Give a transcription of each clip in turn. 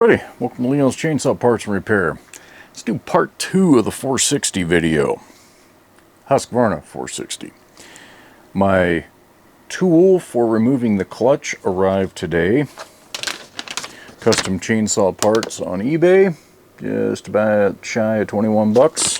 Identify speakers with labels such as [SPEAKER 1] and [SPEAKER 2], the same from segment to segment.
[SPEAKER 1] Alrighty, welcome to Leon's Chainsaw Parts and Repair. Let's do part 2 of the 460 video. Husqvarna 460. My tool for removing the clutch arrived today. Custom chainsaw parts on eBay. Just about shy of 21 bucks.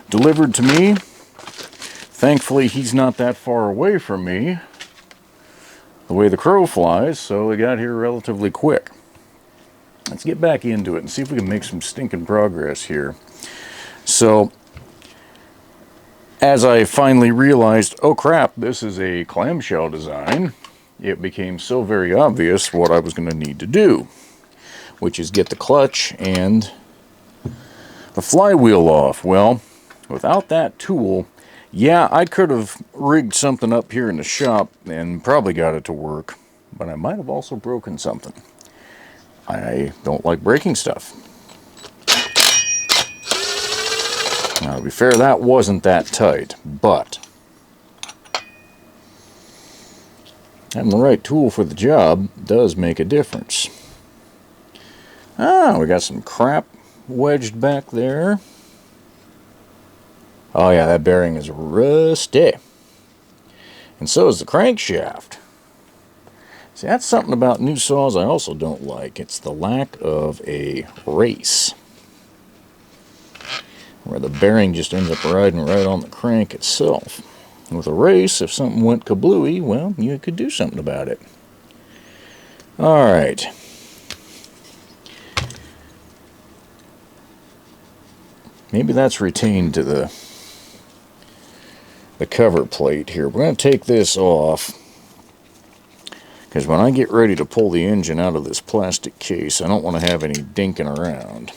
[SPEAKER 1] Delivered to me. Thankfully, he's not that far away from me, the way the crow flies, so it got here relatively quick. Let's get back into it and see if we can make some stinking progress here. So, as I finally realized, oh crap, this is a clamshell design, it became so very obvious what I was going to need to do, which is get the clutch and the flywheel off. Well, without that tool, yeah, I could have rigged something up here in the shop and probably got it to work, but I might have also broken something. I don't like breaking stuff. Now, to be fair, that wasn't that tight, but having the right tool for the job does make a difference. Ah, we got some crap wedged back there. Oh yeah, that bearing is rusty. And so is the crankshaft. See, that's something about new saws I also don't like. It's the lack of a race, where the bearing just ends up riding right on the crank itself. With a race, if something went kablooey, well, you could do something about it. Alright. Maybe that's retained to the cover plate here. We're going to take this off, because when I get ready to pull the engine out of this plastic case, I don't want to have any dinking around.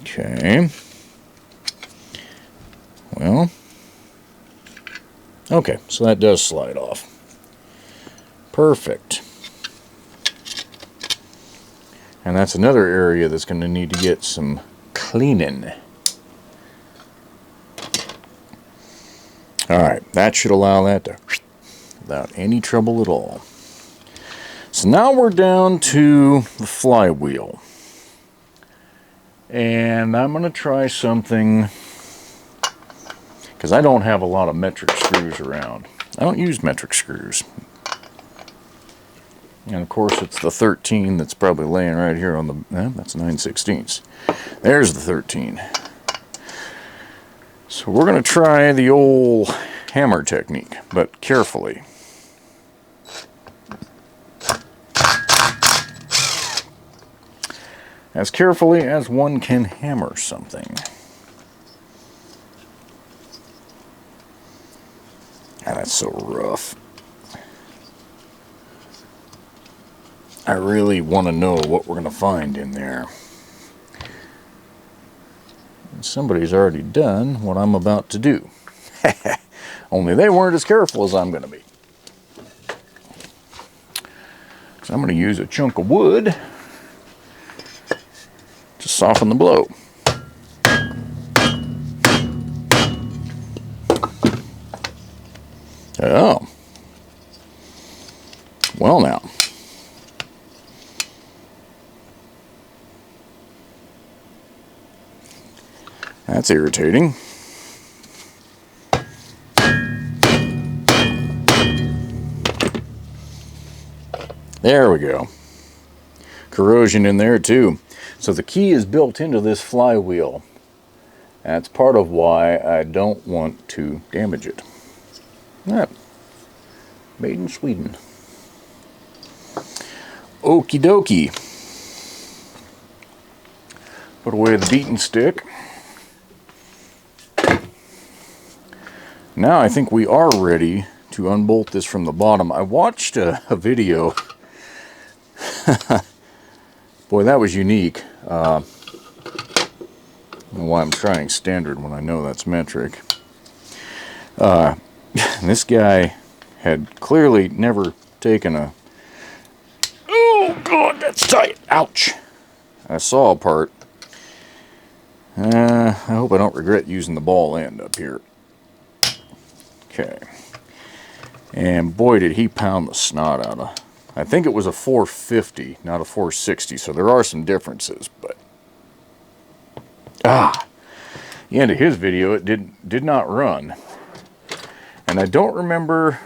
[SPEAKER 1] Okay. Well. Okay, so that does slide off. Perfect. And that's another area that's going to need to get some cleaning. Alright, that should allow that to without any trouble at all. So now we're down to the flywheel. And I'm going to try something, because I don't have a lot of metric screws around. I don't use metric screws. And of course it's the 13 that's probably laying right here on the, that's 9/16. There's the 13. So we're going to try the old hammer technique, but carefully. As carefully as one can hammer something. And that's so rough. I really want to know what we're going to find in there. And somebody's already done what I'm about to do. Only they weren't as careful as I'm going to be. So I'm going to use a chunk of wood to soften the blow. Oh. Well now. That's irritating. There we go. Corrosion in there too. So the key is built into this flywheel. That's part of why I don't want to damage it. Yeah. Made in Sweden. Okie dokie. Put away the beaten stick. Now I think we are ready to unbolt this from the bottom. I watched a video. Boy, that was unique. I don't know why I'm trying standard when I know that's metric. This guy had clearly never taken a... Oh, God, that's tight. Ouch. A saw apart I hope I don't regret using the ball end up here. Okay. And boy, did he pound the snot out of. I think it was a 450, not a 460, so there are some differences, but the end of his video, it did not run. And I don't remember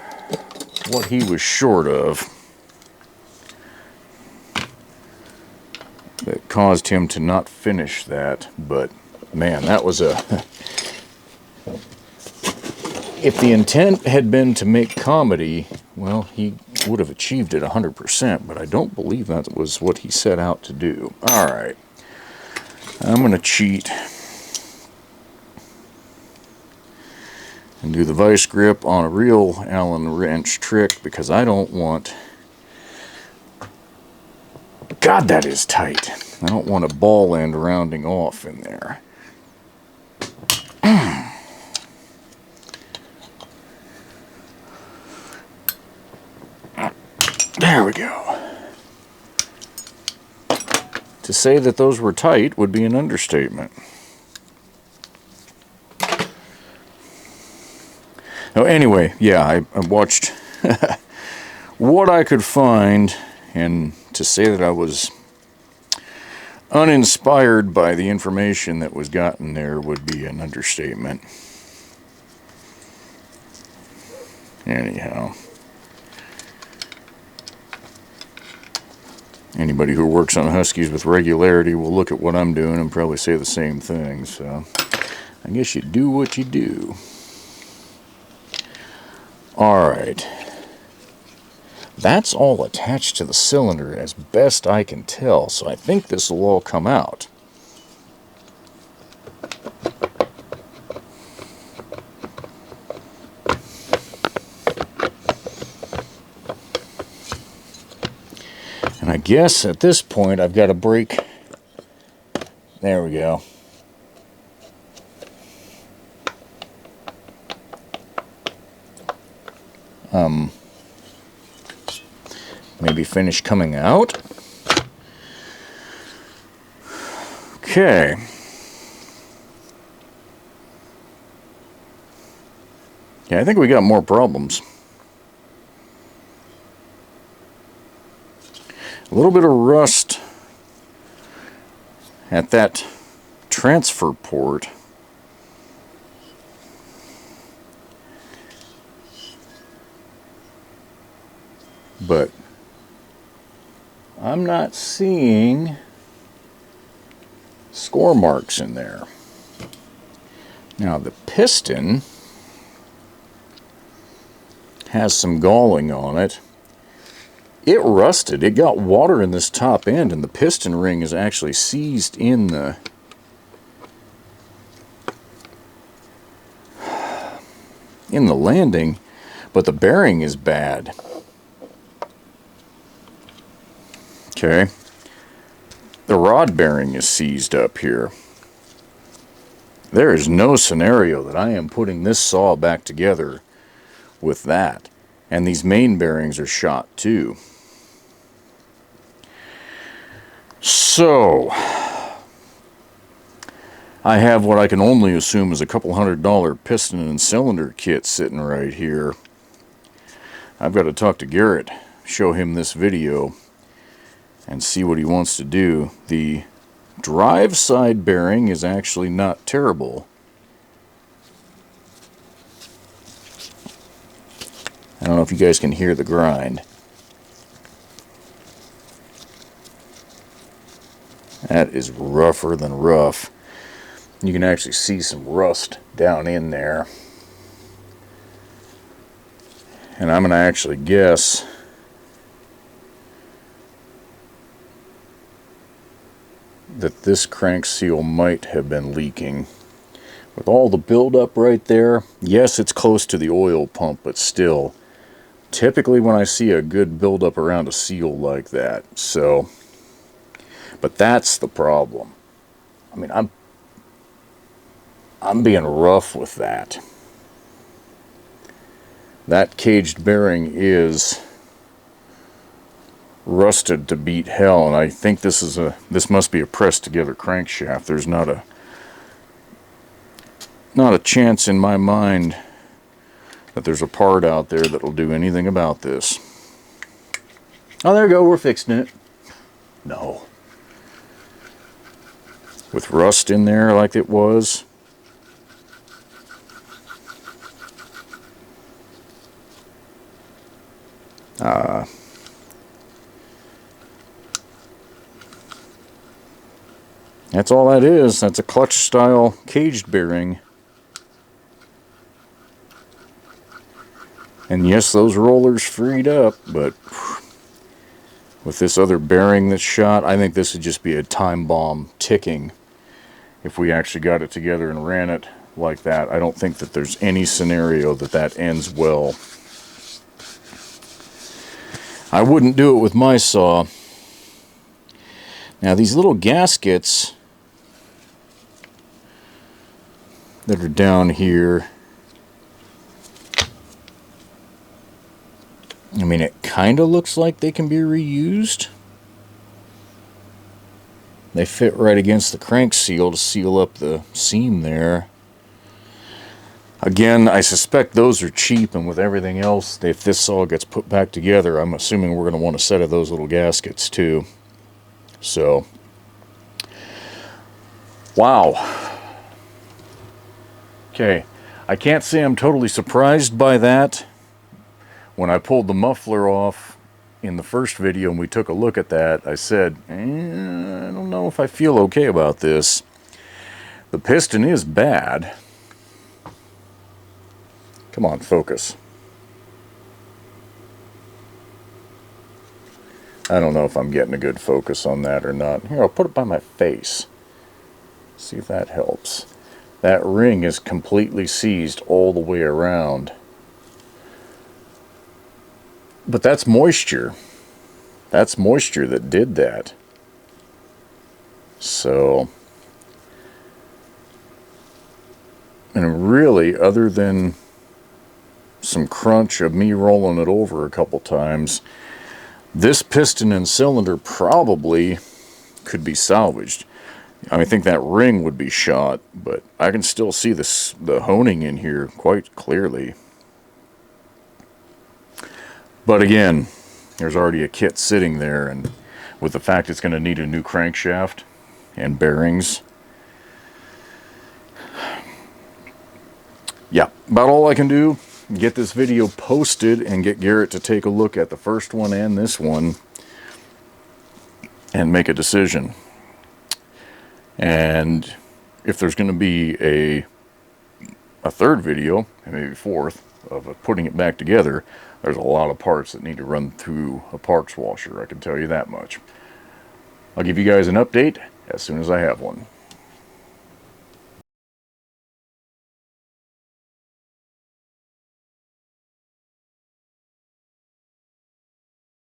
[SPEAKER 1] what he was short of that caused him to not finish that, but man, that was a... If the intent had been to make comedy, well, he would have achieved it 100%, but I don't believe that was what he set out to do. Alright, I'm going to cheat and do the vice grip on a real Allen wrench trick, because I don't want... God, that is tight. I don't want a ball end rounding off in there. There we go. To say that those were tight would be an understatement. Oh, anyway, yeah, I watched what I could find, and to say that I was uninspired by the information that was gotten there would be an understatement. Anyhow. Anybody who works on Huskies with regularity will look at what I'm doing and probably say the same thing, so I guess you do what you do. Alright. That's all attached to the cylinder as best I can tell, so I think this will all come out. And I guess at this point I've got to break. There we go. Maybe finish coming out. Okay. Yeah, I think we got more problems. A little bit of rust at that transfer port. But I'm not seeing score marks in there. Now the piston has some galling on it. It rusted. It got water in this top end, and the piston ring is actually seized in the landing, but the bearing is bad. Okay. The rod bearing is seized up here. There is no scenario that I am putting this saw back together with that. And these main bearings are shot too. So, I have what I can only assume is a couple $100 piston and cylinder kit sitting right here. I've got to talk to Garrett, show him this video, and see what he wants to do. The drive side bearing is actually not terrible. I don't know if you guys can hear the grind. That is rougher than rough. You can actually see some rust down in there. And I'm going to actually guess that this crank seal might have been leaking. With all the buildup right there, yes, it's close to the oil pump, but still, typically when I see a good buildup around a seal like that, so, but that's the problem. I mean, I'm being rough with that. That caged bearing is rusted to beat hell, and I think this must be a pressed together crankshaft. There's not not a chance in my mind that there's a part out there that'll do anything about this. Oh, there you go, we're fixing it. No. With rust in there like it was. That's all that is. That's a clutch style caged bearing. And yes, those rollers freed up, but with this other bearing that's shot, I think this would just be a time bomb ticking if we actually got it together and ran it like that. I don't think that there's any scenario that that ends well. I wouldn't do it with my saw. Now these little gaskets that are down here, I mean, it kind of looks like they can be reused. They fit right against the crank seal to seal up the seam there. Again, I suspect those are cheap, and with everything else, if this saw gets put back together, I'm assuming we're going to want a set of those little gaskets too. So, wow. Okay, I can't say I'm totally surprised by that. When I pulled the muffler off in the first video and we took a look at that, I said, I don't know if I feel okay about this. The piston is bad. Come on, focus. I don't know if I'm getting a good focus on that or not. Here, I'll put it by my face. See if that helps. That ring is completely seized all the way around. But that's moisture. That's moisture that did that. So, and really, other than some crunch of me rolling it over a couple times, this piston and cylinder probably could be salvaged. I think that ring would be shot, but I can still see this, the honing in here quite clearly. But again, there's already a kit sitting there, and with the fact it's going to need a new crankshaft and bearings. Yeah, about all I can do. Get this video posted and get Garrett to take a look at the first one and this one and make a decision. And if there's going to be a third video, and maybe fourth, of putting it back together, there's a lot of parts that need to run through a parts washer, I can tell you that much. I'll give you guys an update as soon as I have one.